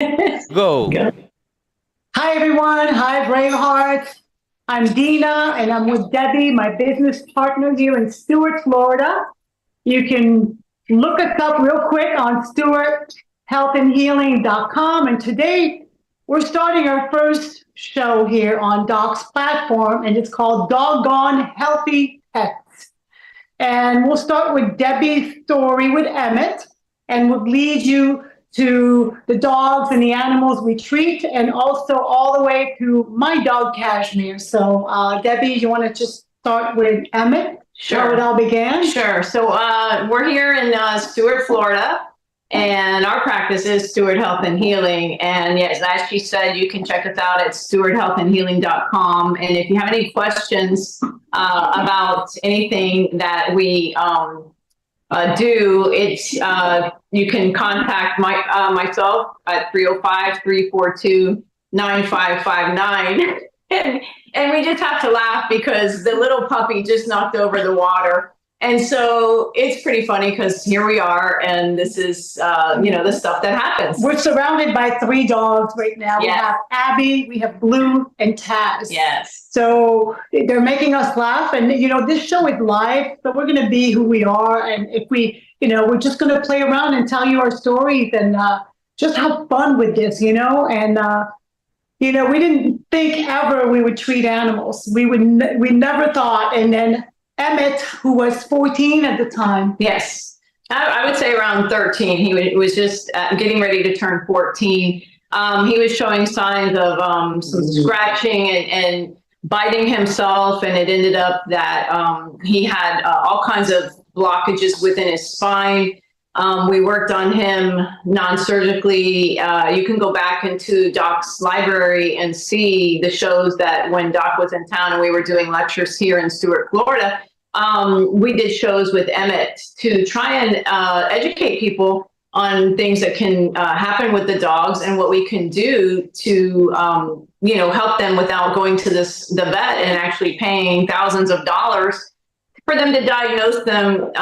Go. Good. Hi, everyone. Hi, Bravehearts. I'm Deena, and I'm with Debbie, my business partner here in Stewart, Florida. You can look us up real quick on stewarthealthandhealing.com. And today we're starting our first show here on Doc's platform, and it's called Doggone Healthy Pets. And we'll start with Debbie's story with Emmett, and we'll lead you to the dogs and the animals we treat, and also all the way to my dog Cashmere. So, Debbie, you want to just start with Emmett? Sure. How it all began? Sure. So we're here in Stewart, Florida, and our practice is Stewart Health and Healing. And yes, as she said, you can check us out at stewarthealthandhealing.com. And if you have any questions about anything that we do, it's you can contact myself at 305-342-9559. And we just have to laugh because the little puppy just knocked over the water. And so it's pretty funny because here we are, and this is, the stuff that happens. We're surrounded by three dogs right now. Yes. We have Abby, we have Blue, and Taz. Yes. So they're making us laugh. And, this show is live, so we're going to be who we are. And if we're just going to play around and tell you our stories and just have fun with this, And, we didn't think ever we would treat animals. We never thought. And then Emmett, who was 14 at the time. Yes. I would say around 13. He was just getting ready to turn 14. He was showing signs of some scratching and biting himself, and it ended up that he had all kinds of blockages within his spine. We worked on him non-surgically. You can go back into Doc's library and see the shows that when Doc was in town and we were doing lectures here in Stewart, Florida, we did shows with Emmett to try and educate people on things that can happen with the dogs and what we can do to, help them without going to the vet and actually paying thousands of dollars for them to diagnose them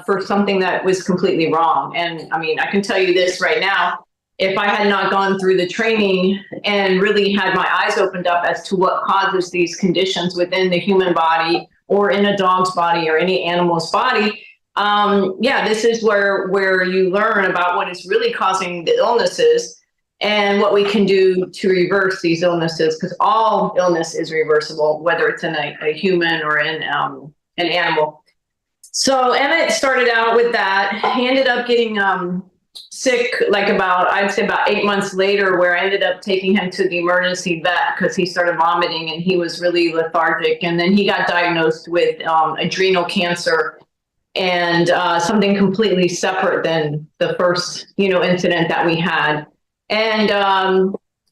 for something that was completely wrong. And I mean, I can tell you this right now, if I had not gone through the training and really had my eyes opened up as to what causes these conditions within the human body or in a dog's body or any animal's body, this is where you learn about what is really causing the illnesses and what we can do to reverse these illnesses, because all illness is reversible, whether it's in a human or in an animal. So Emmett started out with that. He ended up getting sick I'd say about 8 months later, where I ended up taking him to the emergency vet because he started vomiting and he was really lethargic. And then he got diagnosed with adrenal cancer, and something completely separate than the first, incident that we had. And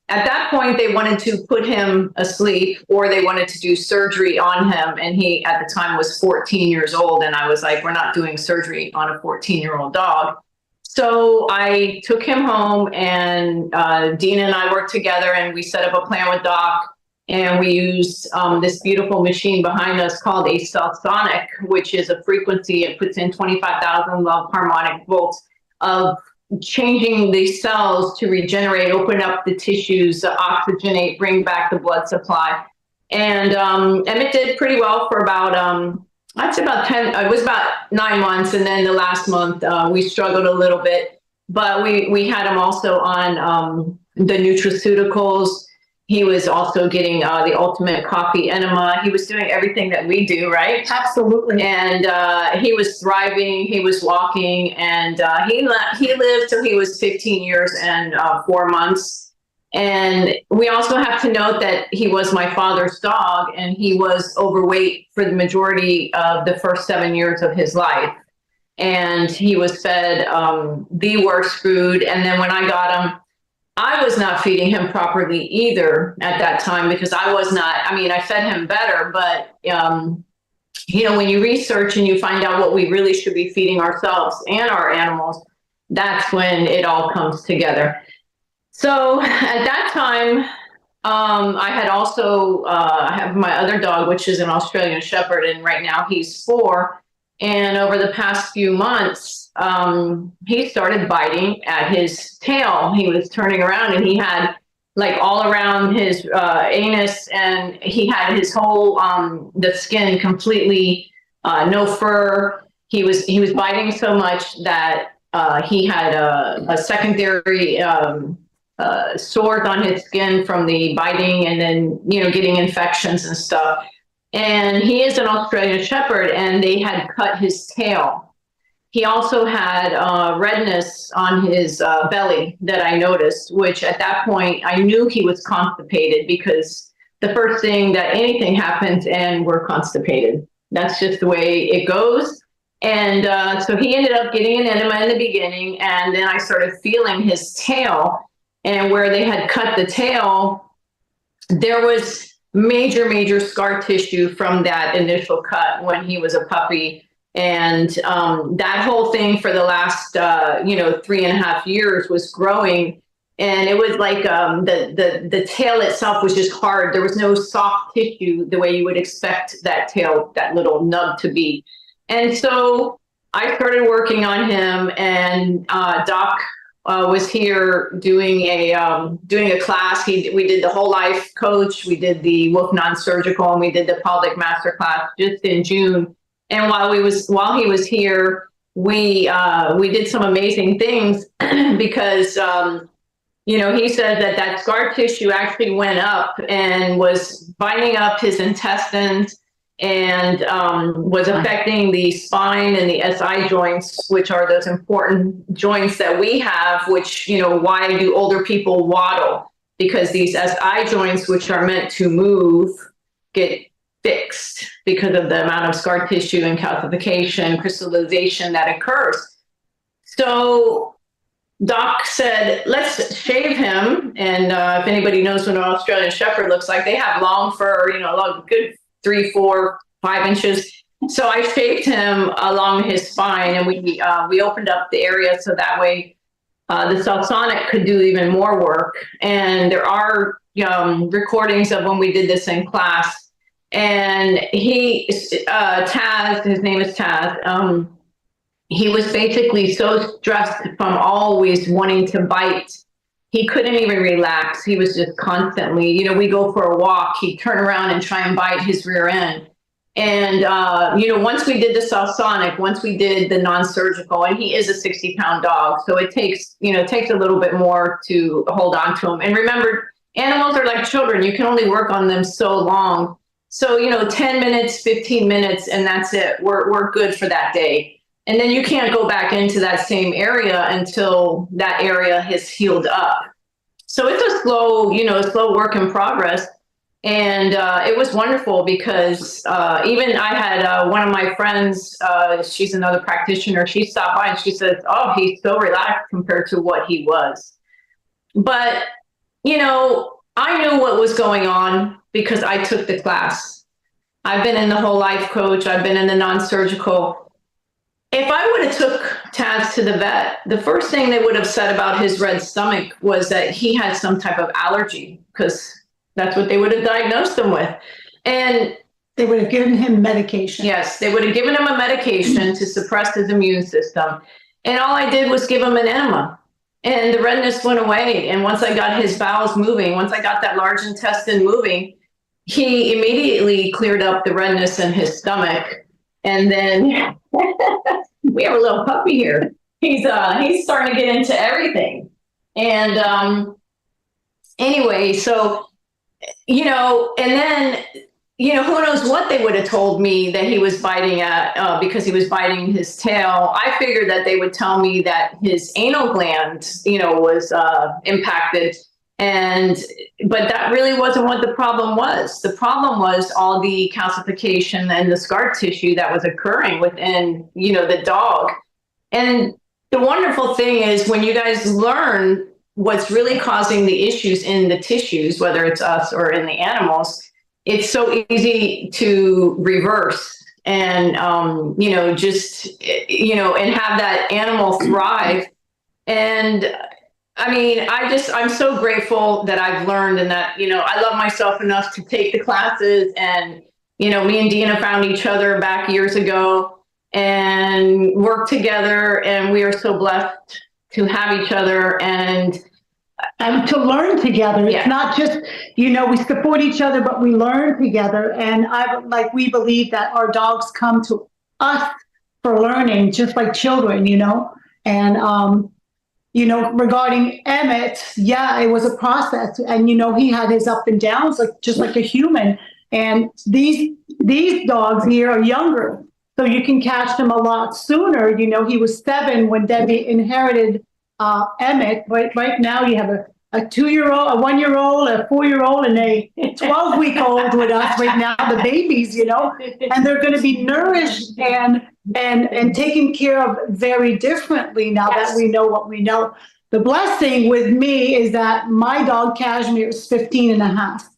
at that point, they wanted to put him asleep, or they wanted to do surgery on him. And he, at the time, was 14 years old. And I was like, we're not doing surgery on a 14-year-old dog. So I took him home, and Deena and I worked together, and we set up a plan with Doc. And we used this beautiful machine behind us called a Cellsonic, which is a frequency. It puts in 25,000 love harmonic volts of changing the cells to regenerate, open up the tissues, oxygenate, bring back the blood supply. And Emmett did pretty well for about, I'd say about 10, it was about 9 months. And then the last month, we struggled a little bit, but we had him also on the nutraceuticals. He was also getting the ultimate coffee enema. He was doing everything that we do, right? Absolutely. And he was thriving. He was walking, and he lived till he was 15 years and 4 months. And we also have to note that he was my father's dog, and he was overweight for the majority of the first 7 years of his life. And he was fed the worst food. And then when I got him, I was not feeding him properly either at that time, because I fed him better, but, when you research and you find out what we really should be feeding ourselves and our animals, that's when it all comes together. So at that time, I had also have my other dog, which is an Australian Shepherd, and right now he's 4. And over the past few months, he started biting at his tail. He was turning around and he had like all around his anus, and he had his whole the skin completely no fur. He was biting so much that he had a secondary sores on his skin from the biting, and then getting infections and stuff. And he is an Australian Shepherd, and they had cut his tail. He also had redness on his belly that I noticed, which at that point I knew he was constipated, because the first thing that anything happens and we're constipated. That's just the way it goes. And so he ended up getting an enema in the beginning, and then I started feeling his tail, and where they had cut the tail, there was major scar tissue from that initial cut when he was a puppy. And that whole thing for the last 3.5 years was growing, and it was like the tail itself was just hard. There was no soft tissue the way you would expect that tail, that little nub, to be. And so I started working on him, and Doc was here doing a class. We did the whole life coach, we did the wolf non-surgical, and we did the pelvic master class just in June. And while he was here, we did some amazing things because he said that scar tissue actually went up and was binding up his intestines, and was affecting the spine and the SI joints, which are those important joints that we have, which, why do older people waddle? Because these SI joints, which are meant to move, get fixed because of the amount of scar tissue and calcification, crystallization that occurs. So Doc said, let's shave him. And if anybody knows what an Australian Shepherd looks like, they have long fur, a good 3, 4, 5 inches. So I shaved him along his spine, and we opened up the area so that way the Salsonic could do even more work. And there are recordings of when we did this in class. And Taz, his name is Taz, he was basically so stressed from always wanting to bite. He couldn't even relax. He was just constantly, we go for a walk, he'd turn around and try and bite his rear end. And, once we did the Salsonic, once we did the non-surgical, and he is a 60-pound dog, so it takes a little bit more to hold on to him. And remember, animals are like children. You can only work on them so long. So, 10 minutes, 15 minutes, and that's it. We're good for that day. And then you can't go back into that same area until that area has healed up. So it's a slow work in progress. And it was wonderful because even I had one of my friends, she's another practitioner, she stopped by and she says, oh, he's so relaxed compared to what he was. But, I knew what was going on because I took the class. I've been in the whole life coach. I've been in the non-surgical. If I would have took Taz to the vet, the first thing they would have said about his red stomach was that he had some type of allergy, because that's what they would have diagnosed him with. And they would have given him medication. Yes, they would have given him a medication to suppress his immune system. And all I did was give him an enema. And the redness went away. And once I got his bowels moving, once I got that large intestine moving, he immediately cleared up the redness in his stomach. And then we have a little puppy here. He's starting to get into everything. And anyway, so, and then, who knows what they would have told me that he was biting at because he was biting his tail. I figured that they would tell me that his anal gland, was impacted. But that really wasn't what the problem was. The problem was all the calcification and the scar tissue that was occurring within, the dog. And the wonderful thing is when you guys learn what's really causing the issues in the tissues, whether it's us or in the animals, it's so easy to reverse and, and have that animal thrive. And I mean, I'm so grateful that I've learned, and that, I love myself enough to take the classes. And, me and Deena found each other back years ago. and work together. And we are so blessed to have each other and to learn together. Yeah. It's not just, we support each other, but we learn together. And we believe that our dogs come to us for learning, just like children, And, regarding Emmett, yeah, it was a process. And, he had his up and downs, just like a human. And these dogs here are younger, so you can catch them a lot sooner. He was 7 when Debbie inherited Emmett. But right now you have a 2-year-old, a 1-year-old, a 4-year-old, and a 12-week-old with us right now, the babies, and they're going to be nourished and taken care of very differently now that we know what we know. The blessing with me is that my dog Cashmere is 15 and a half.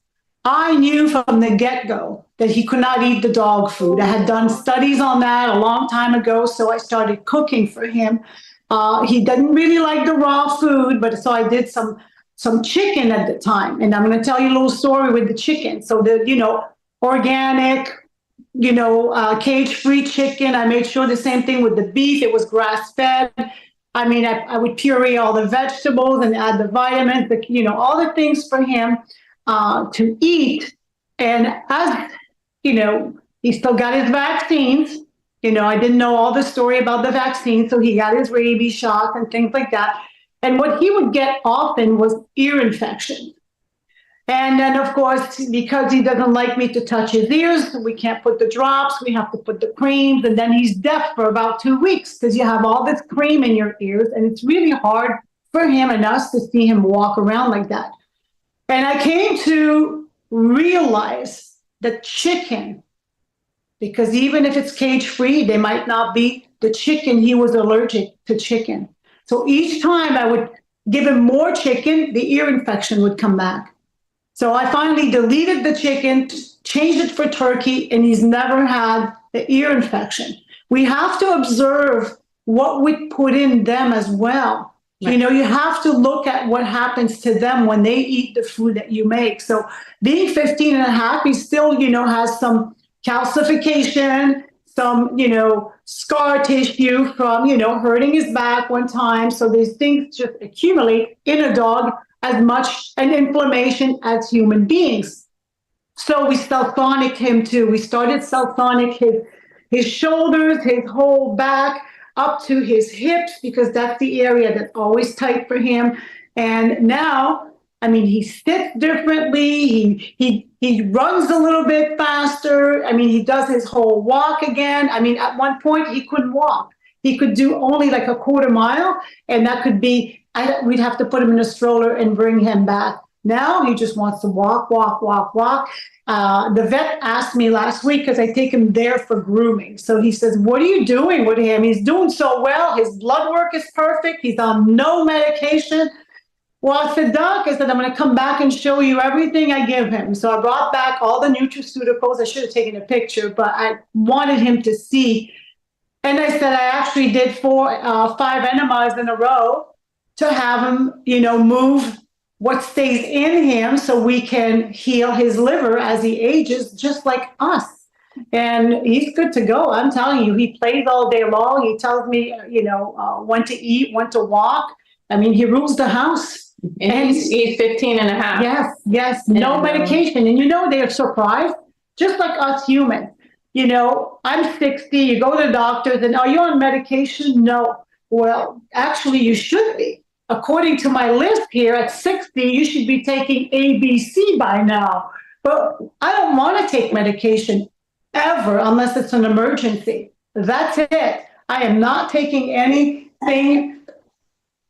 I knew from the get-go that he could not eat the dog food. I had done studies on that a long time ago, so I started cooking for him. He doesn't really like the raw food, but so I did some chicken at the time. And I'm going to tell you a little story with the chicken. So organic, cage-free chicken. I made sure the same thing with the beef. It was grass-fed. I mean, I would puree all the vegetables and add the vitamins, all the things for him to eat. And as, he still got his vaccines. I didn't know all the story about the vaccine, so he got his rabies shots and things like that. And what he would get often was ear infection. And then, of course, because he doesn't like me to touch his ears, we can't put the drops, we have to put the creams, and then he's deaf for about 2 weeks because you have all this cream in your ears, and it's really hard for him and us to see him walk around like that. And I came to realize that chicken, because even if it's cage-free, they might not be the chicken. He was allergic to chicken. So each time I would give him more chicken, the ear infection would come back. So I finally deleted the chicken, changed it for turkey, and he's never had the ear infection. We have to observe what we put in them as well. Right. You have to look at what happens to them when they eat the food that you make. So being 15 and a half, he still, has some calcification, some, scar tissue from, hurting his back one time. So these things just accumulate in a dog as much an inflammation as human beings. So we Cellsonic him too. We started Cellsonic his shoulders, his whole back, up to his hips, because that's the area that's always tight for him. And now, he sits differently. He runs a little bit faster. He does his whole walk again. At one point he couldn't walk. He could do only like a quarter mile, and that could be, we'd have to put him in a stroller and bring him back. Now he just wants to walk, walk, walk, walk. The vet asked me last week, because I take him there for grooming. So he says, what are you doing with him? He's doing so well. His blood work is perfect. He's on no medication. Well, I said, Doc, I'm going to come back and show you everything I give him. So I brought back all the nutraceuticals. I should have taken a picture, but I wanted him to see. And I said, I actually did 5 enemas in a row to have him, move what stays in him so we can heal his liver as he ages, just like us. And he's good to go. I'm telling you, he plays all day long. He tells me, when to eat, when to walk. He rules the house. And he's 15 and a half. Yes. No medication. And they're surprised, just like us humans. I'm 60, you go to the doctors, and are you on medication? No. Well, actually, you should be. According to my list here, at 60, you should be taking ABC by now. But I don't want to take medication ever unless it's an emergency. That's it. I am not taking anything.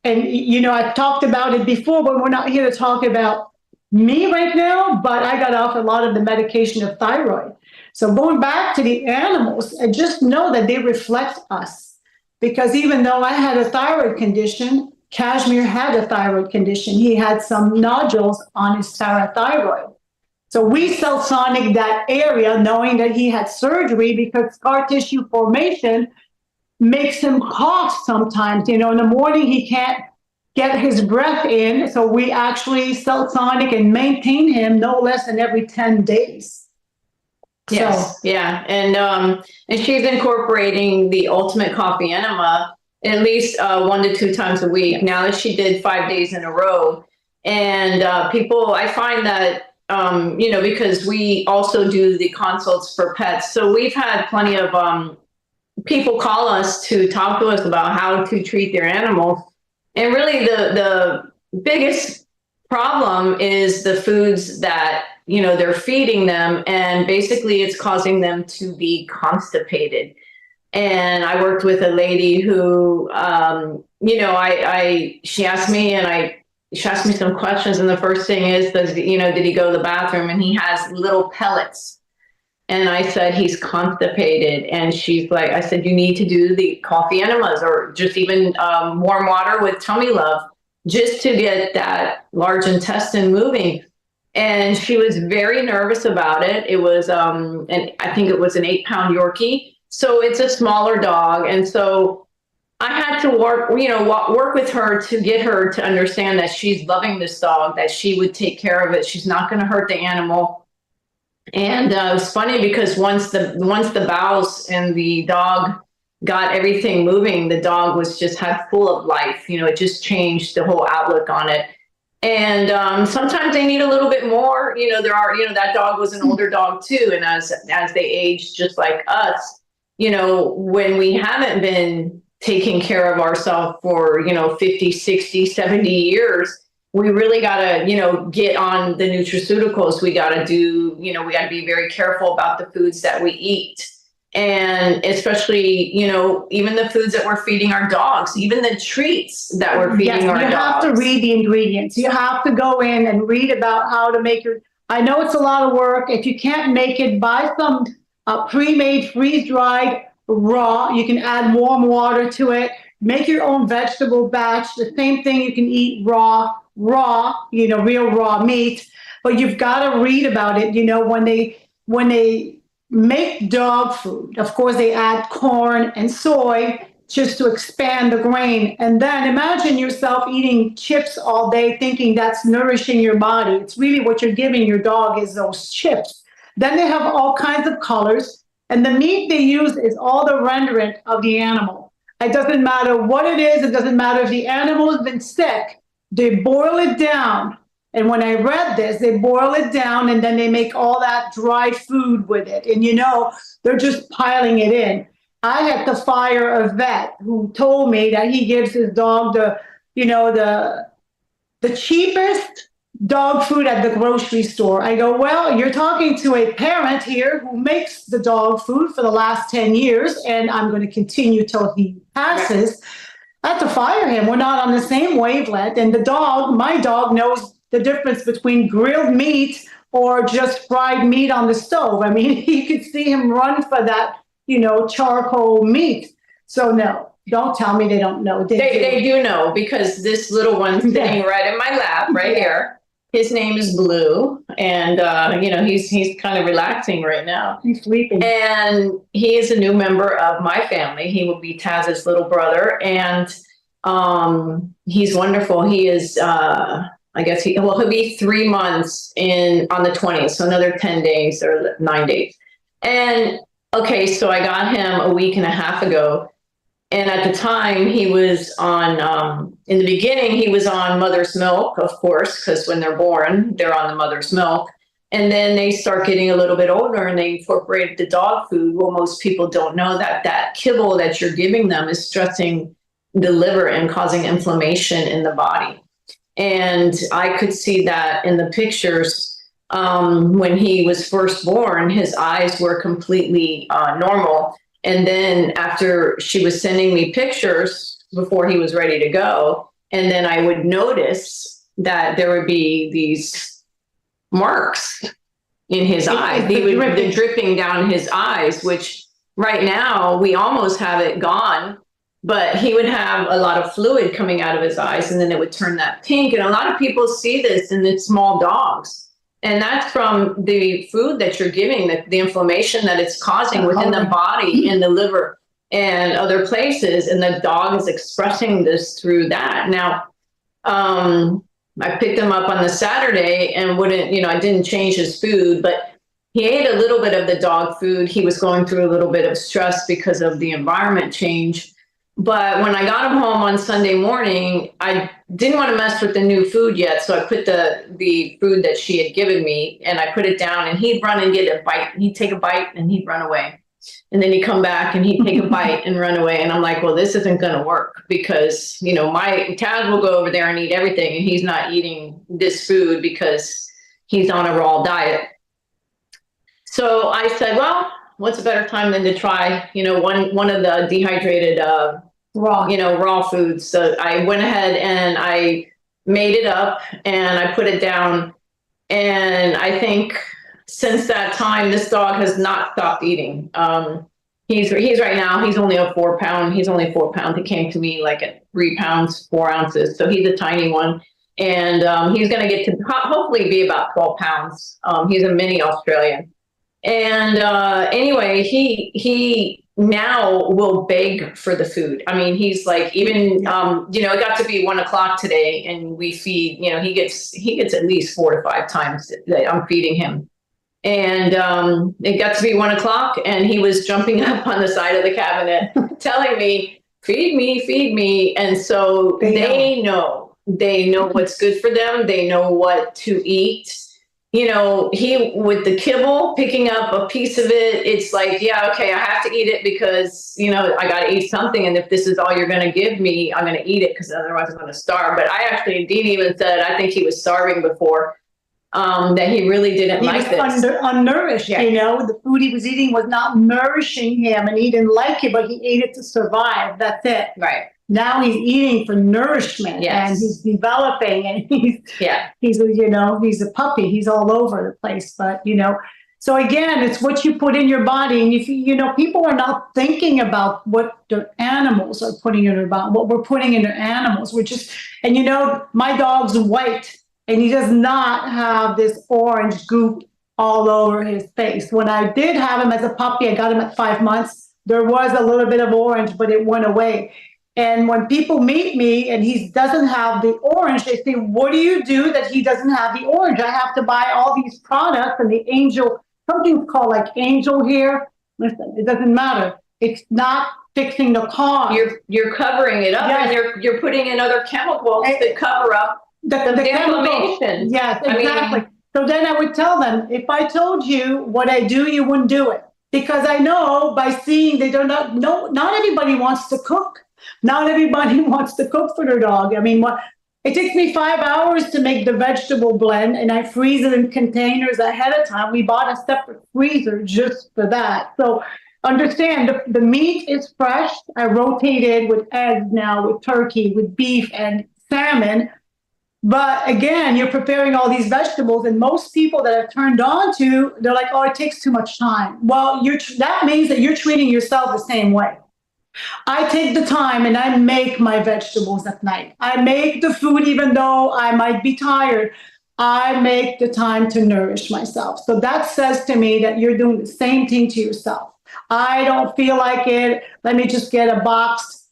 And, I've talked about it before, but we're not here to talk about me right now. But I got off a lot of the medication of thyroid. So going back to the animals, I just know that they reflect us. Because even though I had a thyroid condition, Cashmere had a thyroid condition. He had some nodules on his parathyroid. So we Cellsonic that area, knowing that he had surgery, because scar tissue formation makes him cough sometimes. In the morning he can't get his breath in. So we actually Cellsonic and maintain him no less than every 10 days. Yes, yeah, and she's incorporating the ultimate coffee enema at least 1 to 2 times a week. Now that she did 5 days in a row, and people, I find that because we also do the consults for pets, so we've had plenty of people call us to talk to us about how to treat their animals, and really the biggest problem is the foods that they're feeding them, and basically it's causing them to be constipated. And I worked with a lady who she asked me, she asked me some questions, and the first thing is, did he go to the bathroom? And he has little pellets. And I said, he's constipated. And she's like, I said, you need to do the coffee enemas, or just even warm water with tummy love, just to get that large intestine moving. And she was very nervous about it. It was, and I think it was an 8-pound Yorkie. So it's a smaller dog. And so I had to work with her to get her to understand that she's loving this dog, that she would take care of it. She's not going to hurt the animal. And it was funny because once the bowels and the dog got everything moving, the dog was just had full of life. It just changed the whole outlook on it. And sometimes they need a little bit more. That dog was an older dog too, and as they age, just like us, when we haven't been taking care of ourselves for 50, 60, 70 years, we really got to get on the nutraceuticals. We got to do we got to be very careful about the foods that we eat. And especially, even the foods that we're feeding our dogs, even the treats that we're feeding our dogs. You have to read the ingredients. You have to go in and read about how to make I know it's a lot of work. If you can't make it, buy some pre-made, freeze-dried, raw. You can add warm water to it. Make your own vegetable batch. The same thing you can eat raw, real raw meat. But you've got to read about it. When they make dog food, of course, they add corn and soy just to expand the grain. And then imagine yourself eating chips all day thinking that's nourishing your body. It's really what you're giving your dog is those chips. Then they have all kinds of colors. And the meat they use is all the rendering of the animal. It doesn't matter what it is. It doesn't matter if the animal has been sick. They boil it down. And when I read this, they boil it down and then they make all that dry food with it. And they're just piling it in. I had to fire a vet who told me that he gives his dog the cheapest dog food at the grocery store. I go, well, you're talking to a parent here who makes the dog food for the last 10 years, and I'm going to continue till he passes. I have to fire him. We're not on the same wavelength. And my dog knows the difference between grilled meat or just fried meat on the stove. I mean, you could see him run for that, charcoal meat. So no, don't tell me they don't know. They do know, because this little one's sitting right in my lap right here. His name is Blue, and he's kind of relaxing right now. He's sleeping. And he is a new member of my family. He will be Taz's little brother, and he's wonderful. He is I guess he'll be 3 months on the 20th, so another 10 days or 9 days. And okay, so I got him a week and a half ago. And at the time he was on, in the beginning, he was on mother's milk, of course, because when they're born, they're on the mother's milk. And then they start getting a little bit older and they incorporated the dog food. Well, most people don't know that kibble that you're giving them is stressing the liver and causing inflammation in the body. And I could see that in the pictures. When he was first born, his eyes were completely normal. And then after she was sending me pictures before he was ready to go, and then I would notice that there would be these marks in his eyes. They would be dripping down his eyes, which right now we almost have it gone. But he would have a lot of fluid coming out of his eyes, and then it would turn that pink. And a lot of people see this in the small dogs. And that's from the food that you're giving, the inflammation that it's causing within the body, in the liver and other places. And the dog is expressing this through that. Now, I picked him up on the Saturday and I didn't change his food, but he ate a little bit of the dog food. He was going through a little bit of stress because of the environment change. But when I got him home on Sunday morning, I didn't want to mess with the new food yet. So I put the food that she had given me and I put it down, and he'd run and get a bite. He'd take a bite and he'd run away. And then he'd come back and he'd take a bite and run away. And I'm like, well, this isn't going to work because, my Taz will go over there and eat everything. And he's not eating this food because he's on a raw diet. So I said, well, what's a better time than to try, one of the dehydrated, raw foods. So I went ahead and I made it up and I put it down. And I think since that time, this dog has not stopped eating. He's right now, he's only a 4 pound. He's only 4 pounds. He came to me like at 3 pounds, 4 ounces. So he's a tiny one. And he's going to get to hopefully be about 12 pounds. He's a mini Australian. And anyway, he now will beg for the food. I mean, he's like, even, it got to be 1 o'clock today and we feed, he gets at least 4 to 5 times that I'm feeding him. And it got to be 1 o'clock and he was jumping up on the side of the cabinet telling me, feed me, feed me. And so they know what's good for them. They know what to eat. He, with the kibble, picking up a piece of it, it's like, yeah, okay, I have to eat it because, I got to eat something. And if this is all you're going to give me, I'm going to eat it because otherwise I'm going to starve. But Dean even said, I think he was starving before, that he really didn't like this. Unnourished, the food he was eating was not nourishing him and he didn't like it, but he ate it to survive. That's it. Right. Now he's eating for nourishment and he's developing and he's a puppy. He's all over the place, but so again, it's what you put in your body. And if people are not thinking about what their animals are putting in their body, what we're putting in their animals, my dog's white and he does not have this orange goop all over his face. When I did have him as a puppy, I got him at 5 months. There was a little bit of orange, but it went away. And when people meet me and he doesn't have the orange, they say, what do you do that he doesn't have the orange? I have to buy all these products and the angel, something's called like angel hair. Listen, it doesn't matter. It's not fixing the cause. You're covering it up and you're putting in other chemicals that cover up the inflammation. Yes, exactly. So then I would tell them, if I told you what I do, you wouldn't do it. Because I know by seeing not everybody wants to cook. Not everybody wants to cook for their dog. I mean, it takes me 5 hours to make the vegetable blend and I freeze it in containers ahead of time. We bought a separate freezer just for that. So understand the meat is fresh. I rotated with eggs now, with turkey, with beef and salmon. But again, you're preparing all these vegetables and most people that have turned on to, they're like, oh, it takes too much time. Well, that means that you're treating yourself the same way. I take the time and I make my vegetables at night. I make the food even though I might be tired. I make the time to nourish myself. So that says to me that you're doing the same thing to yourself. I don't feel like it. Let me just get a box,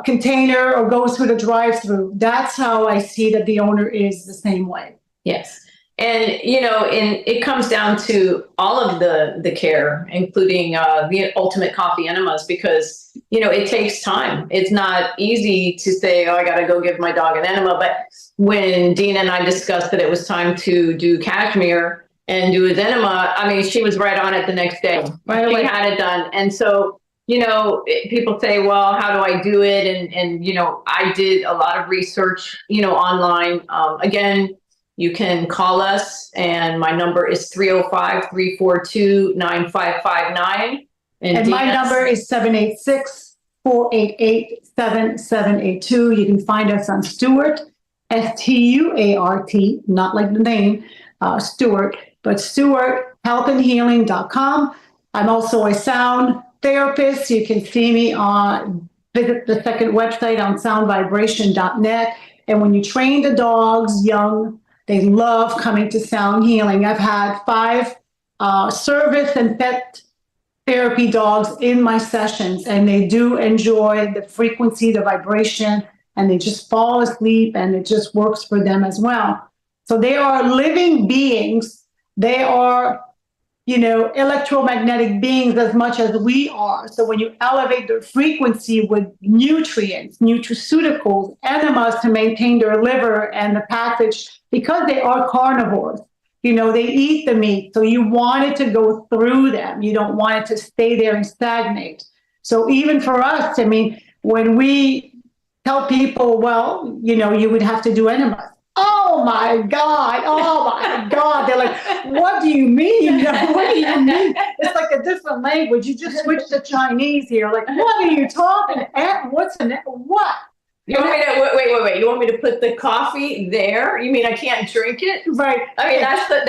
container or go through the drive-through. That's how I see that the owner is the same way. Yes. And, it comes down to all of the care, including the ultimate coffee enemas, because, it takes time. It's not easy to say, oh, I got to go give my dog an enema. But when Deena and I discussed that it was time to do cashmere and do his enema, I mean, she was right on it the next day. Right away. She had it done. And so, people say, well, how do I do it? And I did a lot of research, online. Again, you can call us, and my number is 305-342-9559. And my number is 786-488-7782. You can find us on Stuart, Stuart, not like the name, Stuart, but StuartHealthAndHealing.com. I'm also a sound therapist. You can see me visit the second website on soundvibration.net. And when you train the dogs young, they love coming to Sound Healing. I've had 5 service and pet therapy dogs in my sessions, and they do enjoy the frequency, the vibration, and they just fall asleep, and it just works for them as well. So they are living beings. They are electromagnetic beings as much as we are. So when you elevate their frequency with nutrients, nutraceuticals, enemas to maintain their liver and the passage, because they are carnivores, they eat the meat. So you want it to go through them. You don't want it to stay there and stagnate. So even for us, I mean, when we tell people, well, you would have to do enemas. Oh my God. Oh my God. They're like, what do you mean? What do you mean? It's like a different language. You just switched to Chinese here. Like, what are you talking? What's an what? You want me to wait? You want me to put the coffee there? You mean I can't drink it? Right. I mean that's the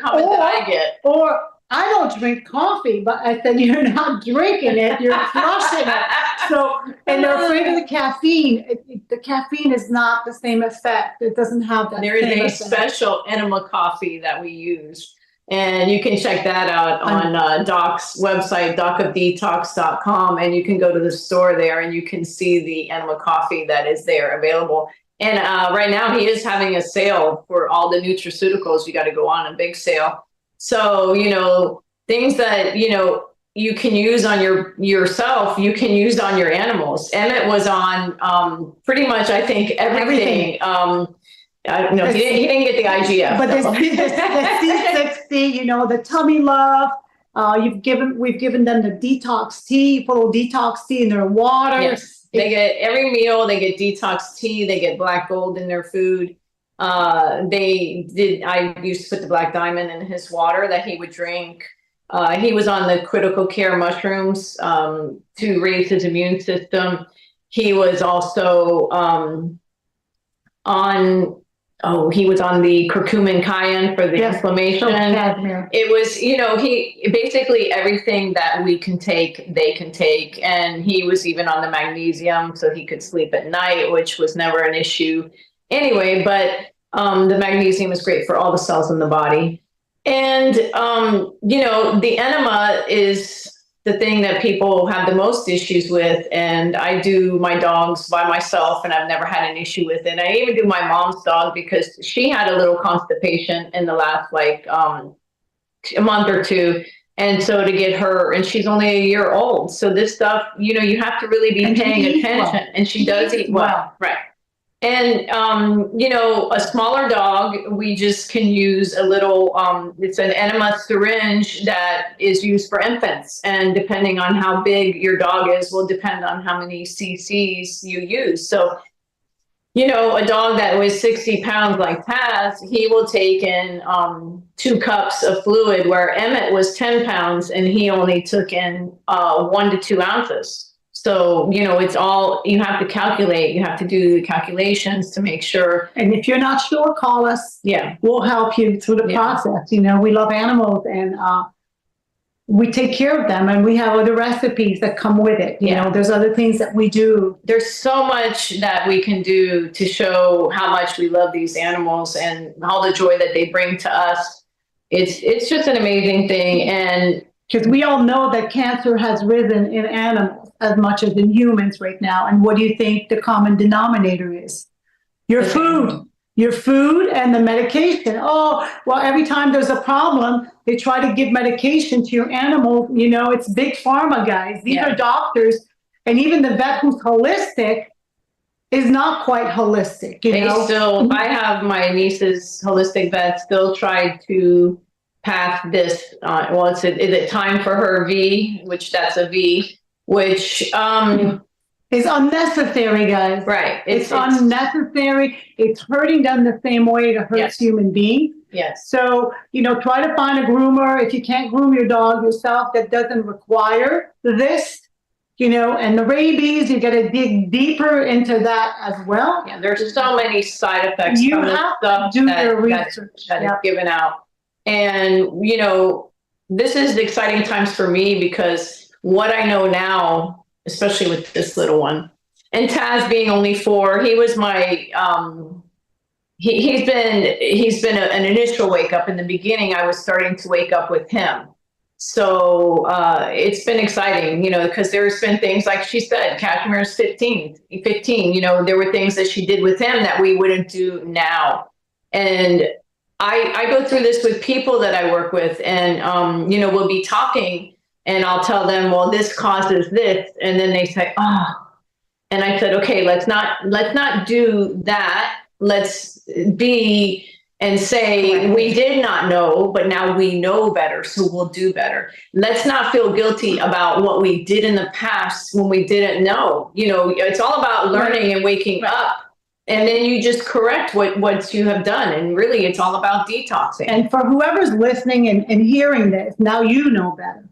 comment that I get. Or I don't drink coffee, but I said you're not drinking it, you're flushing it. So, and they're afraid of the caffeine. The caffeine is not the same effect. It doesn't have that. There is a special enema coffee that we use. And you can check that out on Doc's website, docofdetox.com. And you can go to the store there and you can see the enema coffee that is there available. And right now he is having a sale for all the nutraceuticals. You got to go on a big sale. So, things that, you can use on yourself, you can use on your animals. Emmett was on pretty much, I think, everything. No, he didn't get the IGF. But the C60, the tummy love. We've given them the detox tea, put a little detox tea in their water. Yes, they get every meal. They get detox tea. They get black gold in their food. I used to put the black diamond in his water that he would drink. He was on the critical care mushrooms to raise his immune system. He was also he was on the curcumin cayenne for the inflammation. It was, he basically everything that we can take, they can take. And he was even on the magnesium so he could sleep at night, which was never an issue anyway. But the magnesium is great for all the cells in the body. And, the enema is the thing that people have the most issues with. And I do my dogs by myself and I've never had an issue with it. I even do my mom's dog because she had a little constipation in the last a month or two. And so to get her, and she's only a year old. So this stuff, you have to really be paying attention. Well. And she does eat well. Right. And, a smaller dog, we just can use a little, it's an enema syringe that is used for infants. And depending on how big your dog is, will depend on how many cc's you use. So, a dog that weighs 60 pounds like Taz, he will take in 2 cups of fluid, where Emmett was 10 pounds and he only took in 1 to 2 ounces. So, it's all, you have to calculate, you have to do the calculations to make sure. And if you're not sure, call us. Yeah. We'll help you through the process. We love animals and we take care of them, and we have other recipes that come with it. There's other things that we do. There's so much that we can do to show how much we love these animals and all the joy that they bring to us. It's just an amazing thing. And because we all know that cancer has risen in animals as much as in humans right now. And what do you think the common denominator is? Your food and the medication. Oh, well, every time there's a problem, they try to give medication to your animal. It's big pharma, guys. These are doctors. And even the vet who's holistic is not quite holistic. I have my niece's holistic vet still tried to pass this. Is it time for her V, which that's a V, which is unnecessary, guys. Right. It's unnecessary. It's hurting them the same way it hurts human beings. Yes. So, try to find a groomer. If you can't groom your dog yourself, that doesn't require this, and the rabies, you got to dig deeper into that as well. Yeah, there's so many side effects. You have to do your research. That is given out. And, this is the exciting times for me because what I know now, especially with this little one, and Taz being only 4, he was my, he's been an initial wake up. In the beginning, I was starting to wake up with him. So it's been exciting, because there's been things like she said, Cashmere's 15, there were things that she did with him that we wouldn't do now. And I go through this with people that I work with, and we'll be talking, and I'll tell them, well, this causes this, and then they say, oh, and I said, okay, let's not do that. Let's be and say, Right. we did not know, but now we know better, so we'll do better. Let's not feel guilty about what we did in the past when we didn't know. It's all about learning and waking up. And then you just correct what you have done. And really, it's all about detoxing. And for whoever's listening and hearing this, now you know better.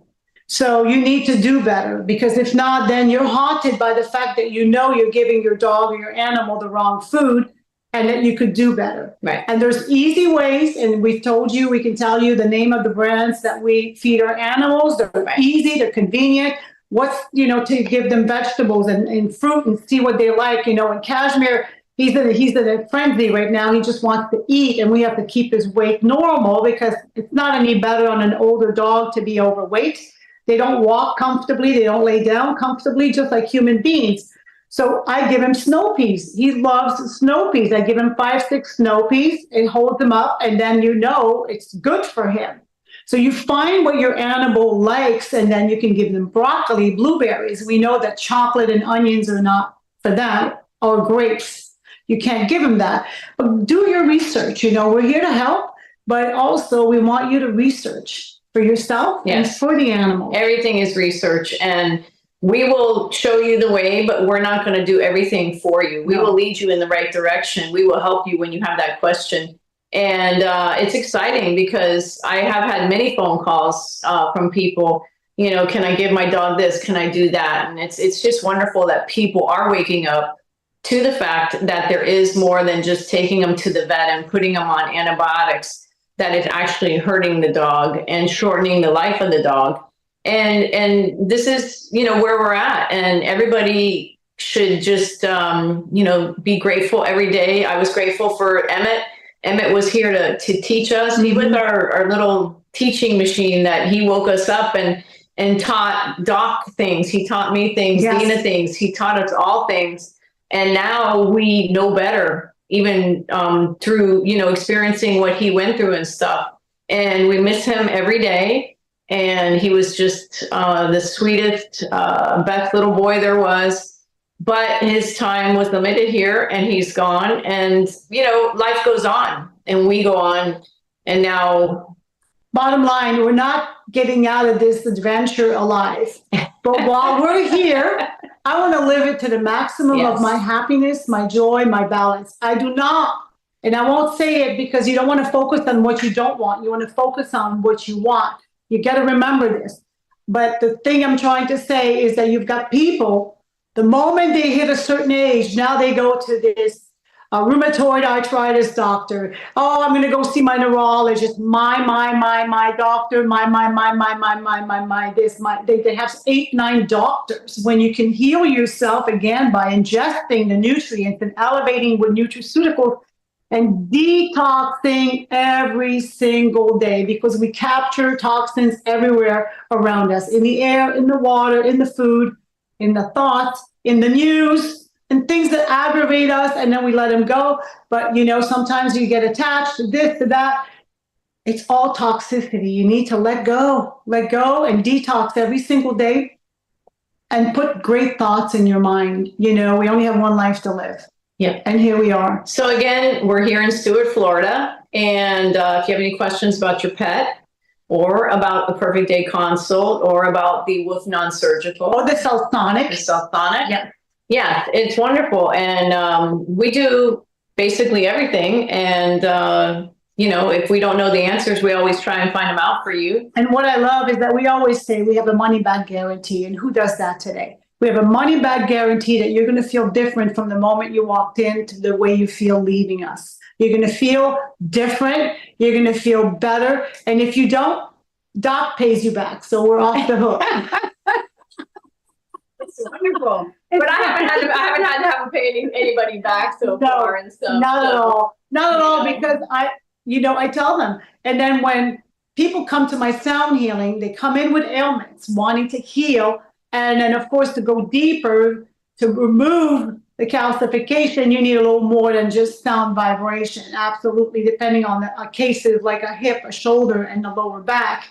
So you need to do better, because if not, then you're haunted by the fact that you're giving your dog or your animal the wrong food, and that you could do better. Right. And there's easy ways, and we've told you, we can tell you the name of the brands that we feed our animals. They're easy, they're convenient. To give them vegetables and fruit and see what they like. And Cashmere, he's in a frenzy right now. He just wants to eat, and we have to keep his weight normal, because it's not any better on an older dog to be overweight. They don't walk comfortably. They don't lay down comfortably, just like human beings. So I give him snow peas. He loves snow peas. I give him 5, 6 snow peas and hold them up, and then it's good for him. So you find what your animal likes, and then you can give them broccoli, blueberries. We know that chocolate and onions are not for them, or grapes. You can't give them that. But do your research. We're here to help, but also we want you to research for yourself and for the animal. Everything is research, and we will show you the way, but we're not going to do everything for you. We will lead you in the right direction. We will help you when you have that question. And it's exciting, because I have had many phone calls from people, can I give my dog this? Can I do that? And it's just wonderful that people are waking up to the fact that there is more than just taking them to the vet and putting them on antibiotics, that it's actually hurting the dog and shortening the life of the dog. And this is, where we're at, and everybody should just, be grateful every day. I was grateful for Emmett. Emmett was here to teach us. He was our little teaching machine, that he woke us up and taught Doc things. He taught me things, Deena things. He taught us all things. And now we know better, even through, experiencing what he went through and stuff. And we miss him every day. And he was just the sweetest, best little boy there was. But his time was limited here, and he's gone. And, life goes on, and we go on. And now, bottom line, we're not getting out of this adventure alive. But while we're here, I want to live it to the maximum of my happiness, my joy, my balance. I do not, and I won't say it because you don't want to focus on what you don't want. You want to focus on what you want. You got to remember this. But the thing I'm trying to say is that you've got people, the moment they hit a certain age, now they go to this rheumatoid arthritis doctor. Oh, I'm going to go see my neurologist. My doctor. They have 8, 9 doctors. When you can heal yourself again by ingesting the nutrients and elevating with nutraceuticals and detoxing every single day, because we capture toxins everywhere around us, in the air, in the water, in the food, in the thoughts, in the news, and things that aggravate us, and then we let them go. But, sometimes you get attached to this, to that. It's all toxicity. You need to let go and detox every single day, and put great thoughts in your mind. We only have one life to live. Yeah. And here we are. So again, we're here in Stewart, Florida. And if you have any questions about your pet, or about the Perfect Day consult, or about the Wolf Non-Surgical, or the Sultanic. Yeah, it's wonderful. And we do basically everything. And, if we don't know the answers, we always try and find them out for you. And what I love is that we always say we have a money back guarantee. And who does that today? We have a money back guarantee that you're going to feel different from the moment you walked in to the way you feel leaving us. You're going to feel different. You're going to feel better. And if you don't, Doc pays you back. So we're off the hook. It's wonderful. But I haven't had to have to pay anybody back so far and stuff. Not at all. Not at all, because I tell them. And then when people come to my sound healing, they come in with ailments, wanting to heal. And then, of course, to go deeper, to remove the calcification, you need a little more than just sound vibration. Absolutely, depending on the cases like a hip, a shoulder, and the lower back.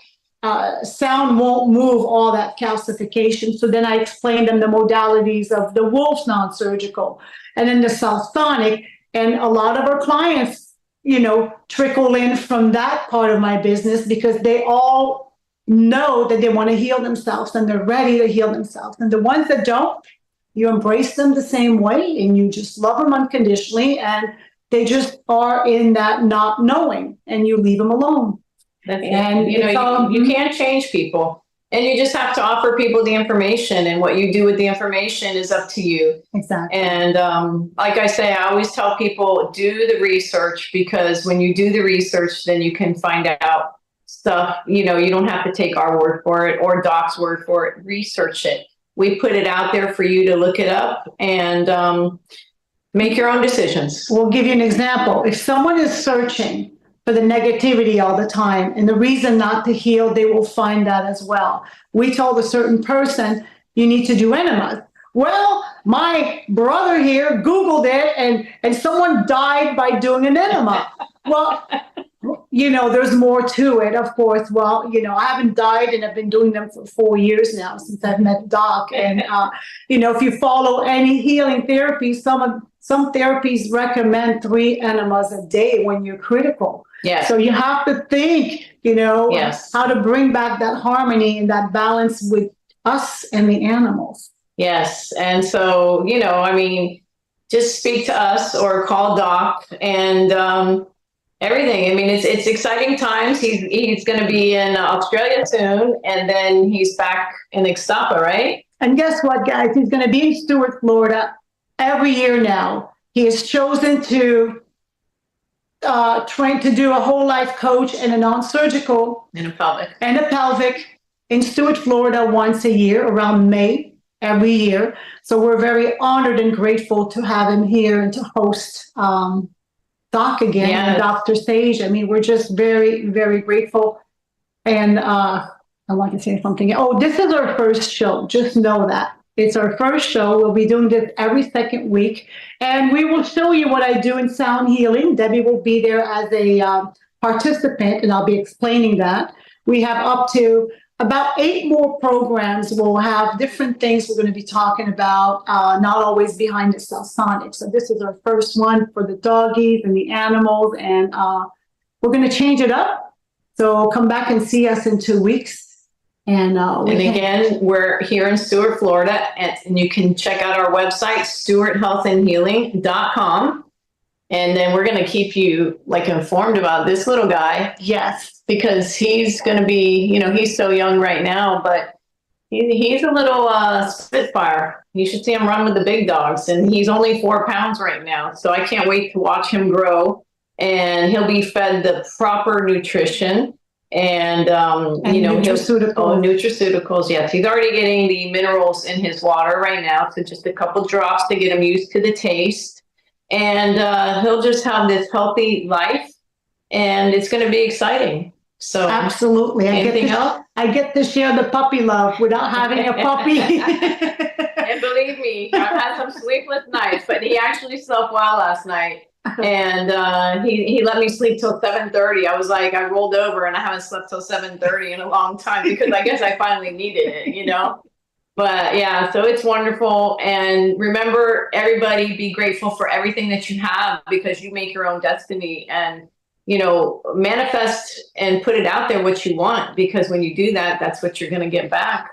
Sound won't move all that calcification. So then I explained them the modalities of the Wolf's non-surgical and then the Southsonic. And a lot of our clients, trickle in from that part of my business because they all know that they want to heal themselves and they're ready to heal themselves. And the ones that don't, you embrace them the same way and you just love them unconditionally and they just are in that not knowing and you leave them alone. And you can't change people and you just have to offer people the information, and what you do with the information is up to you. Exactly. And like I say, I always tell people, do the research, because when you do the research, then you can find out stuff. You don't have to take our word for it or Doc's word for it. Research it. We put it out there for you to look it up and make your own decisions. We'll give you an example. If someone is searching for the negativity all the time and the reason not to heal, they will find that as well. We told a certain person, you need to do enemas. Well, my brother here Googled it and someone died by doing an enema. Well, there's more to it, of course. Well, I haven't died and I've been doing them for 4 years now since I've met Doc. And, if you follow any healing therapy, some therapies recommend 3 enemas a day when you're critical. Yes. So you have to think, yes, how to bring back that harmony and that balance with us and the animals. Yes. And so, just speak to us or call Doc and everything. It's exciting times. He's going to be in Australia soon, and then he's back in Ixtapa, right? And guess what, guys? He's going to be in Stuart, Florida every year now. He has chosen to train to do a whole life coach and a non-surgical and a pelvic in Stuart, Florida once a year around May every year. So we're very honored and grateful to have him here and to host Doc again, yes, and Dr. Sage. We're just very, very grateful. And I want to say something. Oh, this is our first show. Just know that. It's our first show. We'll be doing this every second week. And we will show you what I do in sound healing. Debbie will be there as a participant, and I'll be explaining that. We have up to about 8 more programs. We'll have different things we're going to be talking about, not always behind the Southsonic. So this is our first one for the doggies and the animals, and we're going to change it up. So come back and see us in 2 weeks. And again, we're here in Stuart, Florida, and you can check out our website, stuarthealthandhealing.com. And then we're going to keep you informed about this little guy. Yes. Because he's going to be, he's so young right now, but he's a little spitfire. You should see him run with the big dogs, and he's only 4 pounds right now. So I can't wait to watch him grow, and he'll be fed the proper nutrition and nutraceuticals. Nutraceuticals. Yes. He's already getting the minerals in his water right now. So just a couple drops to get him used to the taste. And he'll just have this healthy life, and it's going to be exciting. So absolutely. Anything else? I get to share the puppy love without having a puppy. And believe me, I've had some sleepless nights, but he actually slept well last night. And he let me sleep till 7:30. I was like, I rolled over and I haven't slept till 7:30 in a long time because I guess I finally needed it, But yeah, so it's wonderful. And remember, everybody, be grateful for everything that you have, because you make your own destiny, and manifest and put it out there what you want, because when you do that, that's what you're going to get back.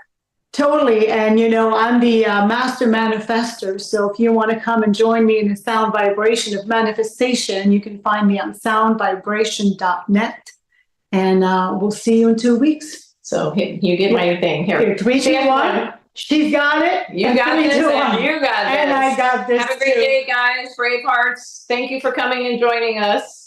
Totally. And, I'm the master manifester. So if you want to come and join me in the sound vibration of manifestation, you can find me on soundvibration.net. And we'll see you in 2 weeks. So you get my thing. Here 3, 2, 1. She's got it. You got this. And you got this. And I got this. Have a great day, guys. Brave Hearts. Thank you for coming and joining us.